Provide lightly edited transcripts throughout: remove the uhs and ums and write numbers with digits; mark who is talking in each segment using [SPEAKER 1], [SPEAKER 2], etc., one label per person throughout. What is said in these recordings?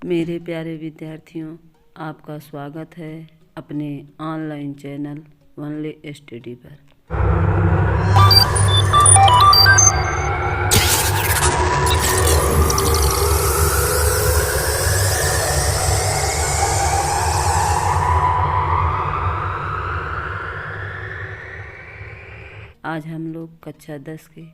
[SPEAKER 1] मेरे प्यारे विद्यार्थियों, आपका स्वागत है अपने ऑनलाइन चैनल वनले स्टडी पर। आज हम लोग कक्षा 10 के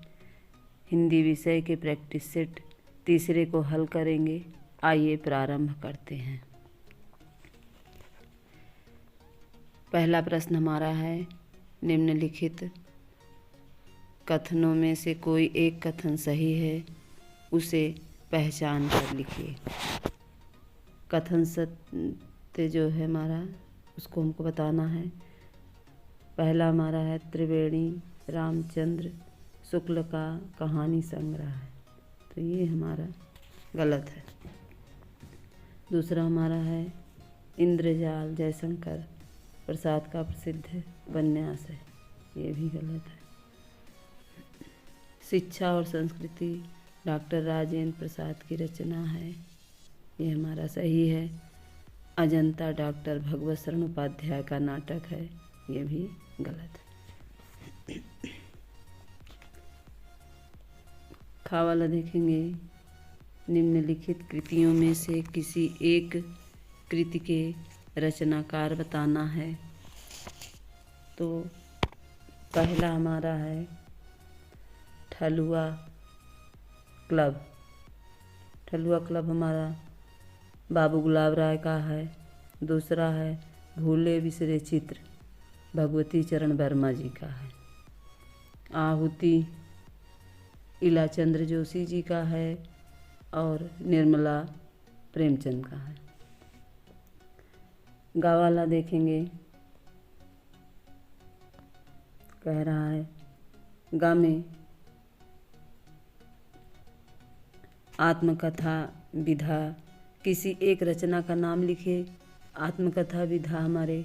[SPEAKER 1] हिंदी विषय के प्रैक्टिस सेट तीसरे को हल करेंगे। आइए प्रारंभ करते हैं। पहला प्रश्न हमारा है, निम्नलिखित कथनों में से कोई एक कथन सही है, उसे पहचान कर लिखिए। कथन सत्य जो है हमारा, उसको हमको बताना है। पहला हमारा है, त्रिवेणी रामचंद्र शुक्ल का कहानी संग्रह है, तो ये हमारा गलत है। दूसरा हमारा है, इंद्रजाल जयशंकर प्रसाद का प्रसिद्ध उपन्यास है, ये भी गलत है। शिक्षा और संस्कृति डॉक्टर राजेंद्र प्रसाद की रचना है, ये हमारा सही है। अजंता डॉक्टर भगवत शरण उपाध्याय का नाटक है, ये भी गलत है। खा वाला देखेंगे, निम्नलिखित कृतियों में से किसी एक कृति के रचनाकार बताना है। तो पहला हमारा है, ठलुआ क्लब। ठलुआ क्लब हमारा बाबू गुलाब राय का है। दूसरा है, भूले बिसरे चित्र, भगवती चरण वर्मा जी का है। आहुति इलाचंद्र जोशी जी का है और निर्मला प्रेमचंद का है। गा वाला देखेंगे, कह रहा है, गा में आत्मकथा विधा किसी एक रचना का नाम लिखे। आत्मकथा विधा हमारे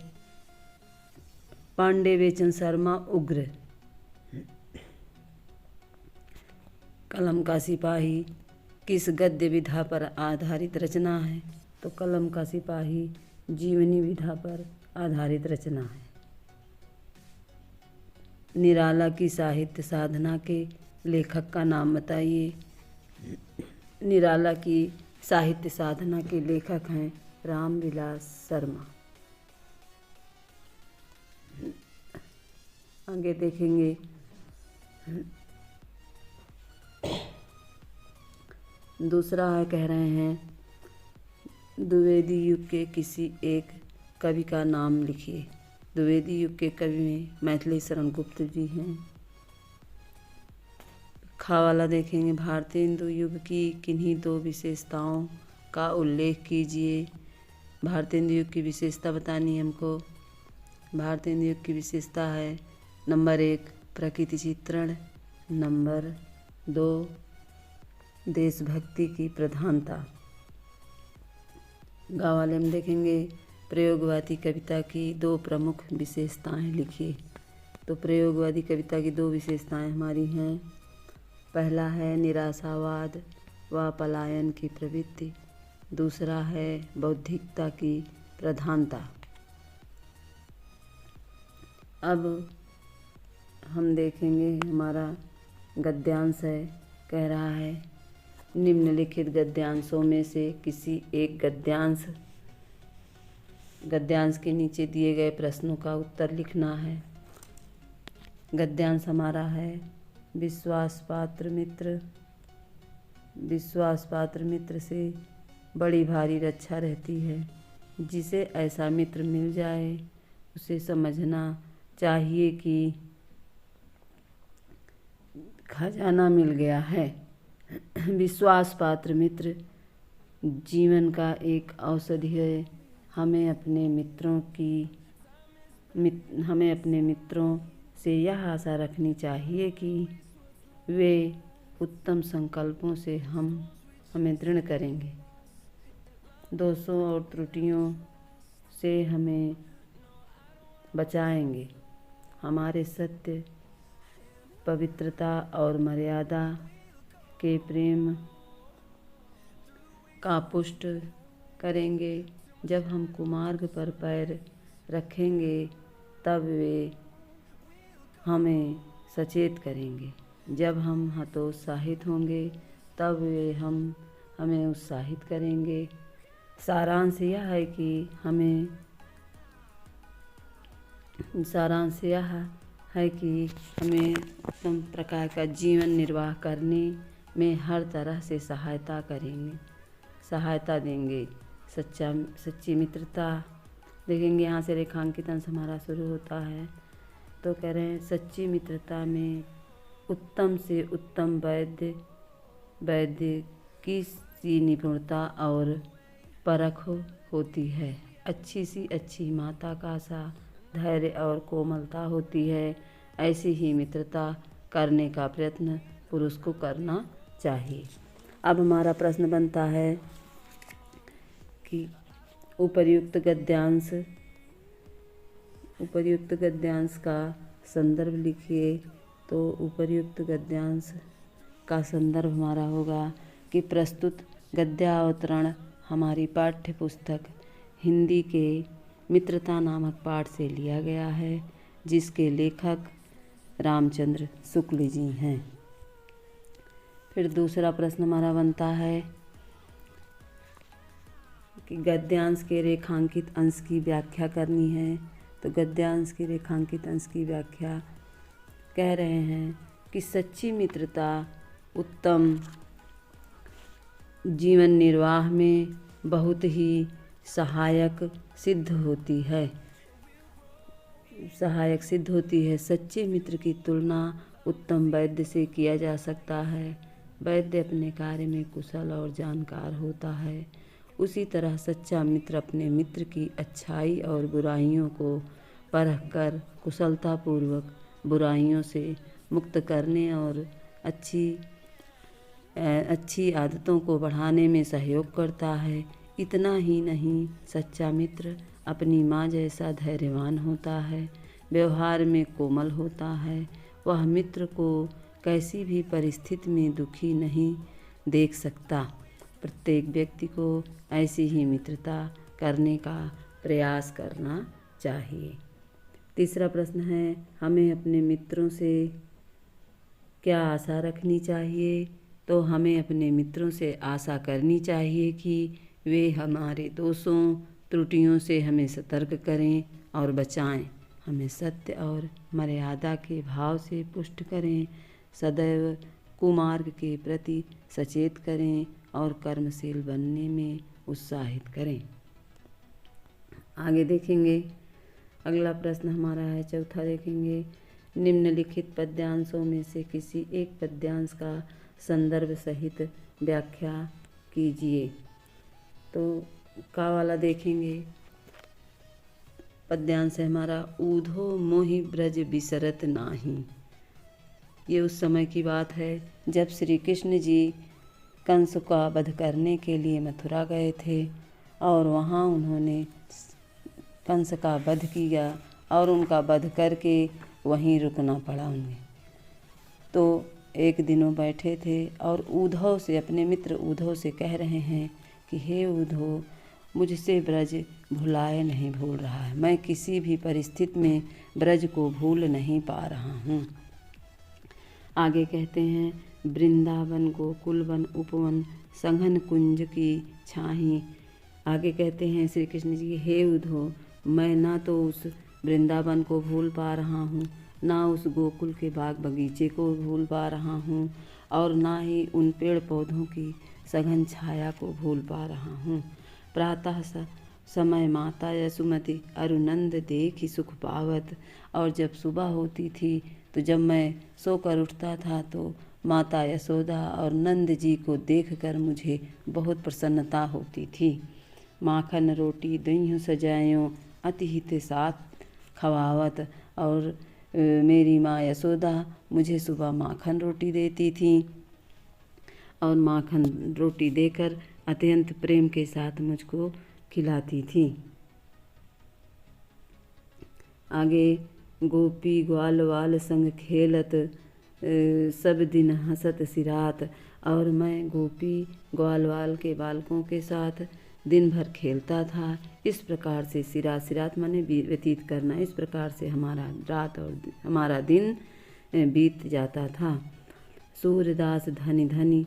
[SPEAKER 1] पांडे बेचन शर्मा उग्र। कलम का सिपाही किस गद्य विधा पर आधारित रचना है, तो कलम का सिपाही जीवनी विधा पर आधारित रचना है। निराला की साहित्य साधना के लेखक का नाम बताइए। निराला की साहित्य साधना के लेखक हैं रामविलास शर्मा। आगे देखेंगे, दूसरा है, कह रहे हैं, द्विवेदी युग के किसी एक कवि का नाम लिखिए। द्विवेदी युग के कवि में मैथिली शरण गुप्त जी हैं। खा वाला देखेंगे, भारतीय हिंदू युग की किन्हीं दो विशेषताओं का उल्लेख कीजिए। भारतीय हिंदू युग की विशेषता बतानी है हमको। भारतीय हिंदू युग की विशेषता है, नंबर 1 प्रकृति चित्रण, नंबर 2 देशभक्ति की प्रधानता। गा वाले में देखेंगे, प्रयोगवादी कविता की दो प्रमुख विशेषताएं लिखिए। तो प्रयोगवादी कविता की दो विशेषताएं हमारी हैं। पहला है निराशावाद व पलायन की प्रवृत्ति। दूसरा है बौद्धिकता की प्रधानता। अब हम देखेंगे, हमारा गद्यांश है, कह रहा है, निम्नलिखित गद्यांशों में से किसी एक गद्यांश के नीचे दिए गए प्रश्नों का उत्तर लिखना है। गद्यांश हमारा है, विश्वास पात्र मित्र से बड़ी भारी रक्षा रहती है। जिसे ऐसा मित्र मिल जाए उसे समझना चाहिए कि खजाना मिल गया है। विश्वास पात्र मित्र जीवन का एक औषधि है। हमें अपने मित्रों से यह आशा रखनी चाहिए कि वे उत्तम संकल्पों से हमें दृढ़ करेंगे, दोषों और त्रुटियों से हमें बचाएंगे, हमारे सत्य, पवित्रता और मर्यादा के प्रेम का पुष्ट करेंगे। जब हम कुमार्ग पर पैर रखेंगे तब वे हमें सचेत करेंगे। जब हम हतोत्साहित होंगे तब वे हमें उत्साहित करेंगे। सारांश यह है कि हमें उत्तम प्रकार का जीवन निर्वाह करने में हर तरह से सहायता देंगे। सच्ची मित्रता देखेंगे। यहाँ से रेखांकित अंश हमारा शुरू होता है। तो कह रहे हैं सच्ची मित्रता में उत्तम से उत्तम वैद्य की सी निपुणता और परख होती है। अच्छी सी अच्छी माता का सा धैर्य और कोमलता होती है। ऐसी ही मित्रता करने का प्रयत्न पुरुष को करना चाहिए। अब हमारा प्रश्न बनता है कि उपर्युक्त गद्यांश का संदर्भ लिखिए। तो उपर्युक्त गद्यांश का संदर्भ हमारा होगा कि प्रस्तुत गद्यावतरण हमारी पाठ्य पुस्तक हिंदी के मित्रता नामक पाठ से लिया गया है, जिसके लेखक रामचंद्र शुक्ल जी हैं। फिर दूसरा प्रश्न हमारा बनता है कि गद्यांश के रेखांकित अंश की व्याख्या करनी है। तो गद्यांश के रेखांकित अंश की व्याख्या कह रहे हैं कि सच्ची मित्रता उत्तम जीवन निर्वाह में बहुत ही सहायक सिद्ध होती है। सच्चे मित्र की तुलना उत्तम वैद्य से किया जा सकता है। वैद्य अपने कार्य में कुशल और जानकार होता है। उसी तरह सच्चा मित्र अपने मित्र की अच्छाई और बुराइयों को परखकर कुशलतापूर्वक बुराइयों से मुक्त करने और अच्छी आदतों को बढ़ाने में सहयोग करता है। इतना ही नहीं, सच्चा मित्र अपनी माँ जैसा धैर्यवान होता है, व्यवहार में कोमल होता है। वह मित्र को कैसी भी परिस्थिति में दुखी नहीं देख सकता। प्रत्येक व्यक्ति को ऐसी ही मित्रता करने का प्रयास करना चाहिए। तीसरा प्रश्न है, हमें अपने मित्रों से क्या आशा रखनी चाहिए? तो हमें अपने मित्रों से आशा करनी चाहिए कि वे हमारे दोषों त्रुटियों से हमें सतर्क करें और बचाएं, हमें सत्य और मर्यादा के भाव से पुष्ट करें, सदैव कुमार्ग के प्रति सचेत करें और कर्मशील बनने में उत्साहित करें। आगे देखेंगे। अगला प्रश्न हमारा है, चौथा देखेंगे। निम्नलिखित पद्यांशों में से किसी एक पद्यांश का संदर्भ सहित व्याख्या कीजिए। तो का वाला देखेंगे। पद्यांश है हमारा, ऊधो मोहि ब्रज बिसरत नाही। ये उस समय की बात है जब श्री कृष्ण जी कंस का वध करने के लिए मथुरा गए थे और वहाँ उन्होंने कंस का वध किया और उनका वध करके वहीं रुकना पड़ा उन्हें। तो एक दिन वो बैठे थे और उद्धव से, अपने मित्र उद्धव से कह रहे हैं कि हे उद्धव, मुझसे ब्रज नहीं भूल रहा है। मैं किसी भी परिस्थिति में ब्रज को भूल नहीं पा रहा हूँ। आगे कहते हैं, वृंदावन गोकुल वन उपवन संघन कुंज की छाही। आगे कहते हैं श्री कृष्ण जी, हे उद्धव, मैं ना तो उस वृंदावन को भूल पा रहा हूँ, ना उस गोकुल के बाग बगीचे को भूल पा रहा हूँ और ना ही उन पेड़ पौधों की सघन छाया को भूल पा रहा हूँ। प्रातः समय माता यशोमती अरुनंद देखी सुख पावत। और जब सुबह होती थी तो जब मैं सोकर उठता था तो माता यशोदा और नंद जी को देखकर मुझे बहुत प्रसन्नता होती थी। माखन रोटी दही सजायों अति हित साथ खवावत। और मेरी माँ यशोदा मुझे सुबह माखन रोटी देती थी और माखन रोटी देकर अत्यंत प्रेम के साथ मुझको खिलाती थी। आगे, गोपी ग्वाल वाल संग खेलत सब दिन हंसत सिरात। और मैं गोपी ग्वाल वाल के बालकों के साथ दिन भर खेलता था। इस प्रकार से सिरात माने व्यतीत करना, इस प्रकार से हमारा रात और हमारा दिन बीत जाता था। सूर्यदास धनी धनी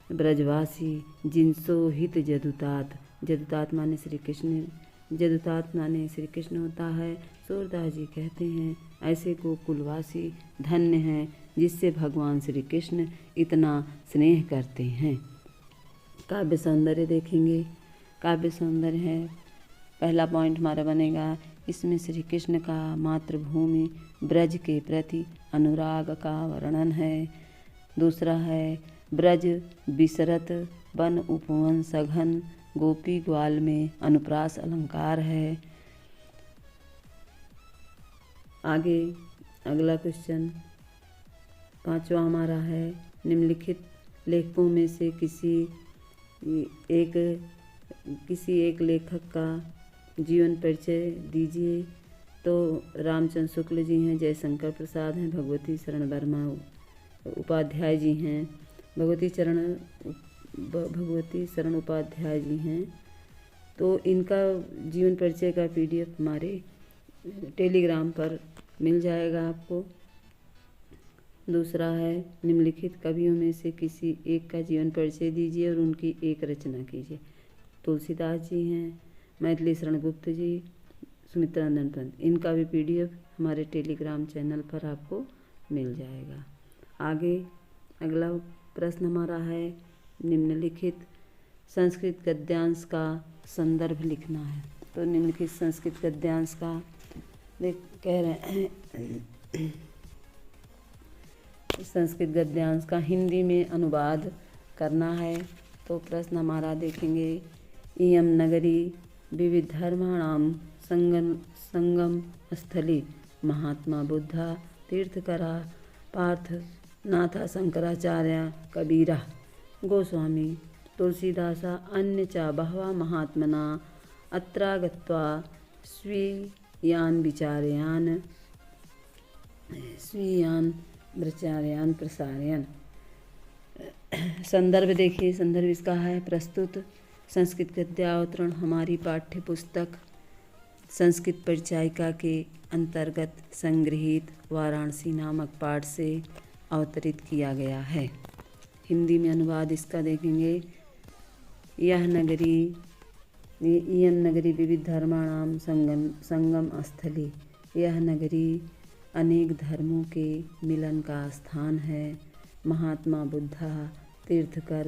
[SPEAKER 1] ब्रजवासी जिनसो हित जदुतात, जदुतात माने श्री कृष्ण, जदुतात माने श्री कृष्ण होता है। सूरदास जी कहते हैं ऐसे गोकुलवासी धन्य हैं जिससे भगवान श्री कृष्ण इतना स्नेह करते हैं। काव्य सौंदर्य देखेंगे। काव्य सौंदर्य है, पहला पॉइंट हमारा बनेगा, इसमें श्री कृष्ण का मातृभूमि ब्रज के प्रति अनुराग का वर्णन है। दूसरा है ब्रज बिसरत वन उपवन सघन, गोपी ग्वाल में अनुप्रास अलंकार है। आगे अगला क्वेश्चन पांचवा हमारा है, निम्नलिखित लेखकों में से किसी एक लेखक का जीवन परिचय दीजिए। तो रामचंद्र शुक्ल जी हैं, जयशंकर प्रसाद हैं, भगवती शरण वर्मा उपाध्याय जी हैं, भगवती शरण उपाध्याय जी हैं। तो इनका जीवन परिचय का PDF हमारे टेलीग्राम पर मिल जाएगा आपको। दूसरा है निम्नलिखित कवियों में से किसी एक का जीवन परिचय दीजिए और उनकी एक रचना कीजिए। तुलसीदास जी हैं, मैथिली शरण गुप्त जी, सुमित्रानंद पंत, इनका भी PDF हमारे टेलीग्राम चैनल पर आपको मिल जाएगा। आगे अगला प्रश्न हमारा है, निम्नलिखित संस्कृत गद्यांश का संदर्भ लिखना है। तो निम्नलिखित संस्कृत गद्यांश का कह रहे हैं संस्कृत गद्यांश का हिंदी में अनुवाद करना है। तो प्रश्न हमारा देखेंगे, इयं नगरी विविधधर्माणां संगम स्थली, महात्मा बुद्धा तीर्थकरा पार्थ नाथा शंकराचार्य कबीरा गोस्वामी तुलसीदासा अन्य च बहवा महात्मना अत्रागत्वा स्वीयान् विचार्यान् प्रसारयन्। संदर्भ देखिए, संदर्भ इसका है, प्रस्तुत संस्कृत गद्यावतरण हमारी पाठ्य पुस्तक संस्कृत परिचायिका के अंतर्गत संगृहीत वाराणसी नामक पाठ से अवतरित किया गया है। हिंदी में अनुवाद इसका देखेंगे, इयं नगरी विविध धर्माणाम संगम स्थली, यह नगरी अनेक धर्मों के मिलन का स्थान है। महात्मा बुद्ध तीर्थकर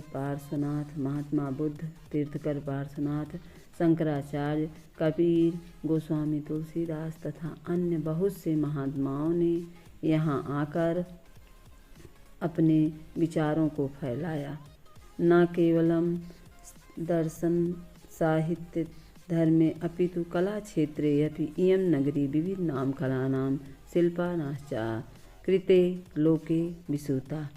[SPEAKER 1] पार्श्वनाथ, शंकराचार्य, कबीर, गोस्वामी तुलसीदास तथा अन्य बहुत से महात्माओं ने यहाँ आकर अपने विचारों को फैलाया। न केवलम दर्शन साहित्य धर्मे अपितु कला क्षेत्रे अपि इयं नगरी विविधानां कलानां शिल्पानाश्च कृते लोके विसूता।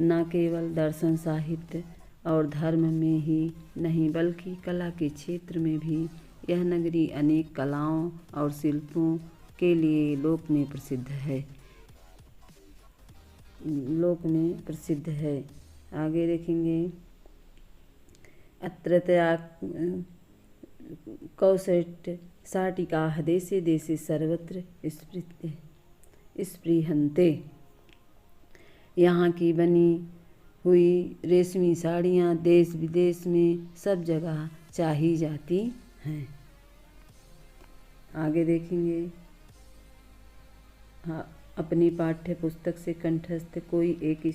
[SPEAKER 1] न केवल दर्शन साहित्य और धर्म में ही नहीं बल्कि कला के क्षेत्र में भी यह नगरी अनेक कलाओं और शिल्पों के लिए लोक में प्रसिद्ध है। आगे देखेंगे, अत्रत्या कौशट साटिकाः देशे देशे सर्वत्र स्पृहन्ते। यहाँ की बनी हुई रेशमी साड़ियाँ देश विदेश में सब जगह चाही जाती हैं। आगे देखेंगे, हाँ, अपनी पाठ्य पुस्तक से कंठस्थ कोई एक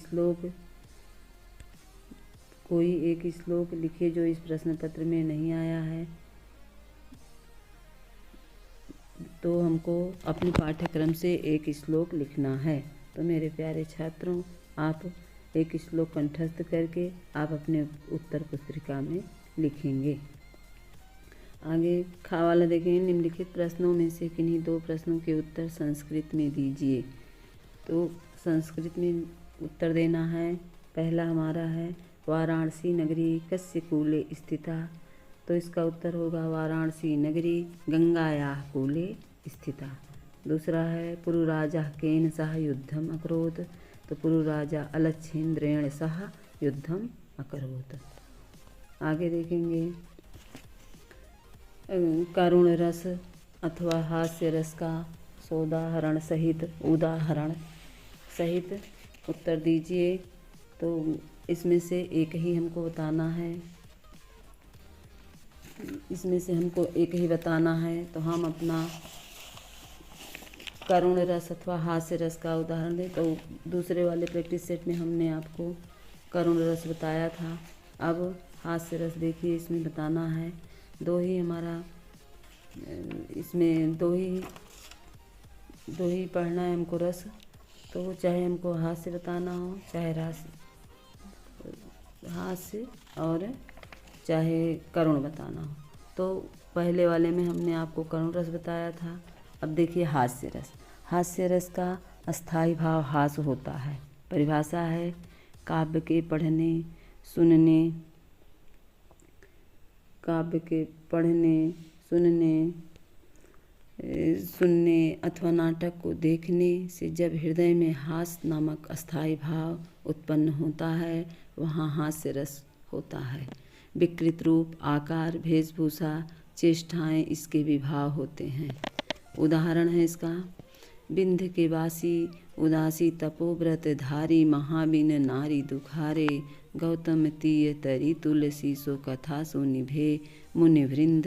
[SPEAKER 1] श्लोक लिखे जो इस प्रश्न पत्र में नहीं आया है। तो हमको अपने पाठ्यक्रम से एक श्लोक लिखना है। तो मेरे प्यारे छात्रों, आप एक श्लोक कंठस्थ करके आप अपने उत्तर पुस्तिका में लिखेंगे। आगे खा वाला देखेंगे, निम्नलिखित प्रश्नों में से किन्हीं दो प्रश्नों के उत्तर संस्कृत में दीजिए। तो संस्कृत में उत्तर देना है। पहला हमारा है, वाराणसी नगरी कस्य कूले स्थिता। तो इसका उत्तर होगा, वाराणसी नगरी गंगायाः कूले स्थिता। दूसरा है, पुरुराजा केन सह युद्धम अकरोत्। तो पुरुराजा अलच्छेन्द्रेण सह युद्धम अकरोत्। आगे देखेंगे, करुण रस अथवा हास्य रस का सोदाहरण सहित उदाहरण सहित उत्तर दीजिए। तो इसमें से एक ही हमको बताना है, इसमें से हमको एक ही बताना है। तो हम अपना करुण रस अथवा हास्य रस का उदाहरण दें। तो दूसरे वाले प्रैक्टिस सेट में हमने आपको करुण रस बताया था। अब हास्य रस देखिए, इसमें बताना है। दो ही हमारा इसमें दो ही पढ़ना है हमको रस। तो चाहे हमको हास्य बताना हो, चाहे हास्य और चाहे करुण बताना हो। तो पहले वाले में हमने आपको करुण रस बताया था। अब देखिए हास्य रस। हास्य रस का अस्थाई भाव हास्य होता है। परिभाषा है काव्य के पढ़ने सुनने अथवा नाटक को देखने से जब हृदय में हास्य नामक अस्थाई भाव उत्पन्न होता है, वहाँ हास्य रस होता है। विकृत रूप, आकार, वेशभूषा, चेष्टाएं इसके विभाव होते हैं। उदाहरण है इसका, बिंध के वासी उदासी तपोव्रत धारी महाबिन नारी दुखारे गौतम तीय तरी तुलसी सो कथा सो निभे मुनि वृंद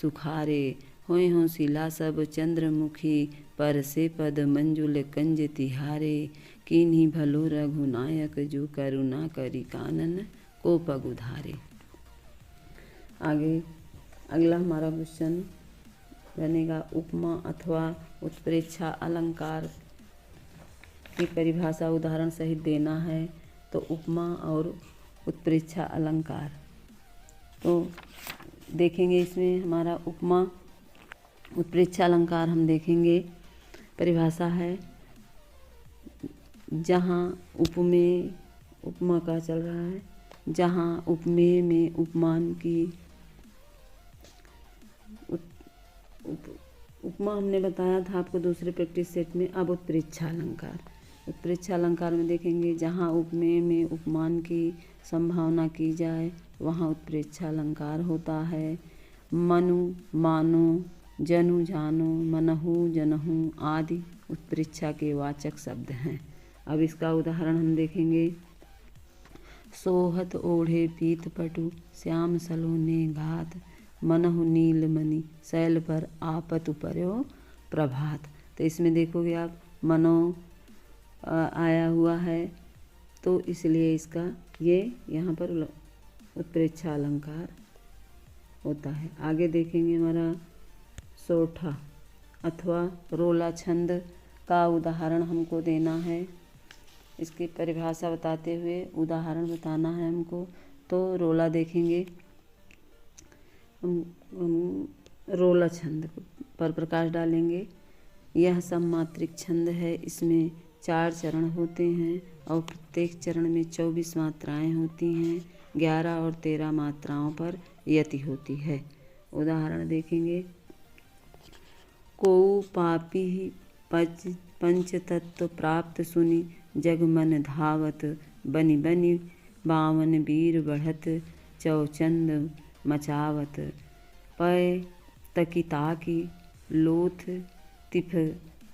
[SPEAKER 1] सुखारे होय हो शिला सब चंद्रमुखी पर से पद मंजुल कंज तिहारे किन्हीं भलो रघुनायक जो करुणा करी कानन को पग उधारे। आगे अगला हमारा क्वेश्चन बनेगा उपमा अथवा उत्प्रेक्षा अलंकार की परिभाषा उदाहरण सहित देना है। तो उपमा और उत्प्रेक्षा अलंकार तो देखेंगे। इसमें हमारा उपमा उत्प्रेक्षा अलंकार हम देखेंगे। परिभाषा है जहाँ उपमा का चल रहा है, जहाँ उपमेय में उपमान की उपमा हमने बताया था आपको दूसरे प्रैक्टिस सेट में। अब उत्प्रेक्षा अलंकार। उत्प्रेक्षा अलंकार में देखेंगे जहाँ उपमेय में उपमान की संभावना की जाए वहाँ उत्प्रेक्षा अलंकार होता है। मनु, मानो, जनु, जानो, मनहु, जनहु आदि उत्प्रेक्षा के वाचक शब्द हैं। अब इसका उदाहरण हम देखेंगे। सोहत ओढ़े पीत पटु श्याम सलोने घात मनहु नीलमणि शैल पर आपत पर्यो प्रभात। तो इसमें देखोगे आप मनो आया हुआ है, तो इसलिए इसका ये यहाँ पर उत्प्रेक्षा अलंकार होता है। आगे देखेंगे हमारा सोठा अथवा रोला छंद का उदाहरण हमको देना है। इसकी परिभाषा बताते हुए उदाहरण बताना है हमको। तो रोला देखेंगे, रोला छंद पर प्रकाश डालेंगे। यह सममात्रिक छंद है। इसमें 4 चरण होते हैं और प्रत्येक चरण में 24 मात्राएं होती हैं। 11 और 13 मात्राओं पर यति होती है। उदाहरण देखेंगे। को पापी पंच तत्व प्राप्त सुनी जग मन धावत बनि बनि बावन वीर बढ़त चौचंद मचावत पय तकी लोथ तिफ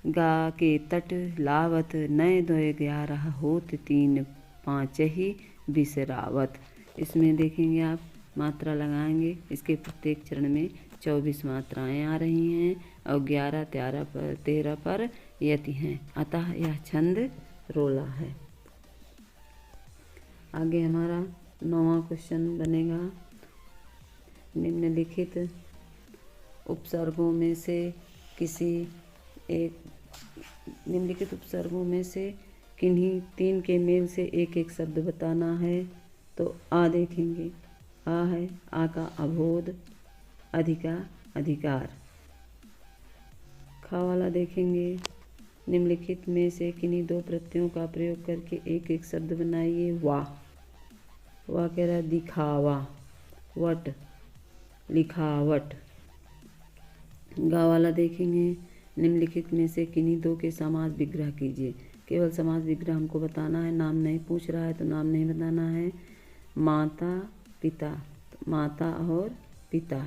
[SPEAKER 1] गा के तट लावत नय दोय 11 होत 3 5 ही बिसरावत। इसमें देखेंगे आप मात्रा लगाएंगे। इसके प्रत्येक चरण में 24 मात्राएं आ रही हैं और 11 13 पर यति हैं। अतः यह छंद रोला है। आगे हमारा 9वां क्वेश्चन बनेगा। निम्नलिखित उपसर्गों में से किन्हीं 3 के मेल से एक एक शब्द बताना है। तो आ देखेंगे। आ है, आ का अबोध, अधिका अधिकार। खा वाला देखेंगे। निम्नलिखित में से किन्हीं 2 प्रत्ययों का प्रयोग करके एक एक शब्द बनाइए। वाह कह रहा है दिखावा, वट लिखावट। गा वाला देखेंगे। निम्नलिखित में से किन्हीं 2 के समास विग्रह कीजिए। केवल समास विग्रह हमको बताना है, नाम नहीं पूछ रहा है तो नाम नहीं बताना है। माता पिता, माता और पिता।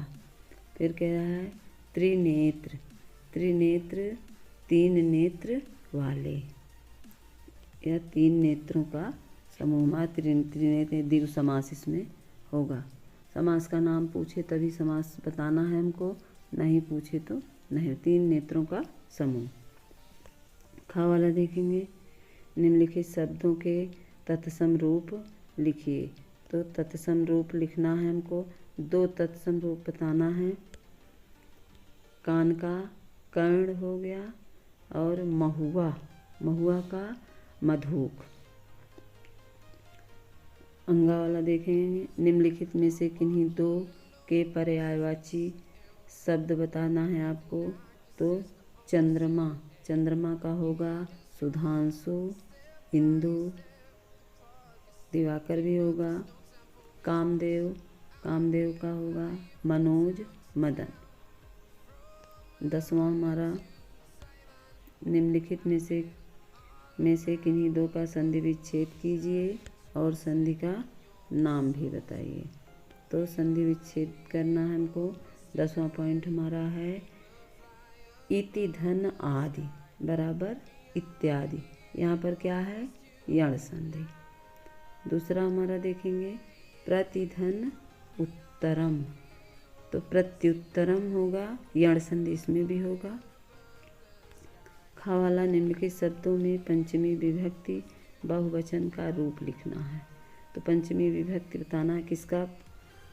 [SPEAKER 1] फिर कह रहा है त्रिनेत्र, त्रिनेत्र तीन नेत्र वाले, यह तीन नेत्रों का समूह। त्रिनेत्र दीर्घ समास इसमें होगा। समास का नाम पूछे तभी समास बताना है हमको, नहीं पूछे तो नहीं। तीन नेत्रों का समूह। खा वाला देखेंगे, निम्नलिखित शब्दों के तत्सम रूप लिखिए। तो तत्सम रूप लिखना है हमको, दो तत्सम रूप बताना है। कान का कर्ण हो गया और महुआ, महुआ का मधुक। अंगा वाला देखेंगे, निम्नलिखित में से किन्हीं दो के पर्यायवाची शब्द बताना है आपको। तो चंद्रमा, चंद्रमा का होगा सुधांशु, इंदु, दिवाकर भी होगा। कामदेव, कामदेव का होगा मनोज, मदन। 10वां हमारा, निम्नलिखित में से किन्हीं दो का संधि विच्छेद कीजिए और संधि का नाम भी बताइए। तो संधि विच्छेद करना है हमको। 10वां पॉइंट हमारा है इति धन आदि बराबर इत्यादि। यहाँ पर क्या है, यण संधि। दूसरा हमारा देखेंगे प्रतिधन उत्तरम, तो प्रत्युत्तरम होगा, यण संधि इसमें भी होगा। खा वाला, निम्नलिखित शब्दों में पंचमी विभक्ति बहुवचन का रूप लिखना है। तो पंचमी विभक्ति बताना है किसका,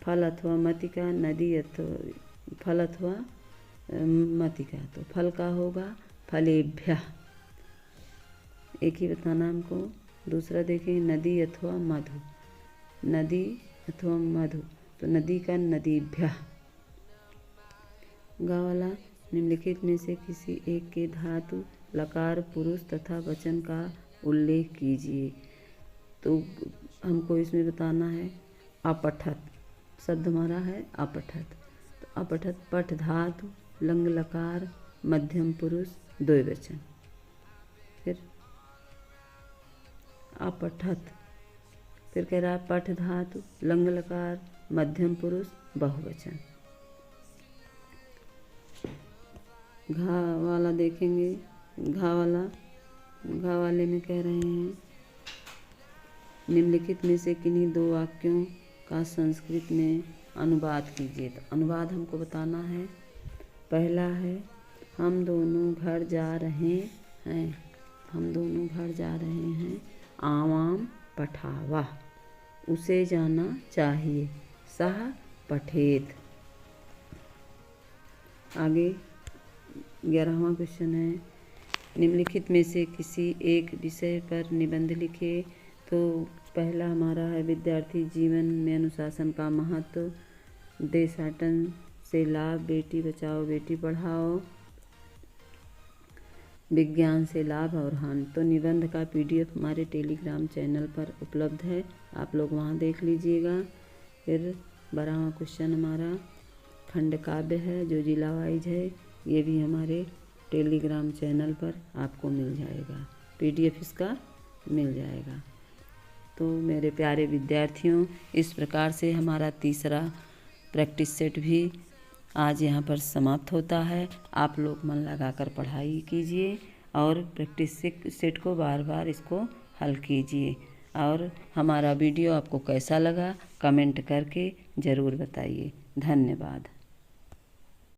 [SPEAKER 1] फल अथवा मति का, नदी अथवा फल अथवा मति का। तो फल का होगा फलेभ्यः, एक ही बताना हमको। दूसरा देखें नदी अथवा मधु, नदी अथवा मधु, तो नदी का नदीभ्यः। गा वाला, निम्नलिखित में से किसी एक के धातु लकार पुरुष तथा वचन का उल्लेख कीजिए। तो हमको इसमें बताना है अपठत, शब्द हमारा है अपठत। तो अपठत पठ धातु लंग लकार मध्यम पुरुष द्विवचन। फिर अपठत, फिर कह रहा है पठ धातु लंग लकार मध्यम पुरुष बहुवचन। घा वाला देखेंगे, घा वाले में कह रहे हैं निम्नलिखित में से किन्हीं दो वाक्यों का संस्कृत में अनुवाद कीजिए। तो अनुवाद हमको बताना है। पहला है हम दोनों घर जा रहे हैं, हम दोनों घर जा रहे हैं, आवाम पठावा, उसे जाना चाहिए, सह पठेत। आगे 11वां क्वेश्चन है, निम्नलिखित में से किसी एक विषय पर निबंध लिखे। तो पहला हमारा है विद्यार्थी जीवन में अनुशासन का महत्व, देशाटन से लाभ, बेटी बचाओ बेटी पढ़ाओ, विज्ञान से लाभ और हानि। तो निबंध का PDF हमारे टेलीग्राम चैनल पर उपलब्ध है, आप लोग वहाँ देख लीजिएगा। फिर 12वां क्वेश्चन हमारा खंड काव्य है जो जिला वाइज है, ये भी हमारे टेलीग्राम चैनल पर आपको मिल जाएगा, PDF इसका मिल जाएगा। तो मेरे प्यारे विद्यार्थियों, इस प्रकार से हमारा तीसरा प्रैक्टिस सेट भी आज यहाँ पर समाप्त होता है। आप लोग मन लगाकर पढ़ाई कीजिए और प्रैक्टिस सेट को बार बार इसको हल कीजिए। और हमारा वीडियो आपको कैसा लगा कमेंट करके ज़रूर बताइए। धन्यवाद।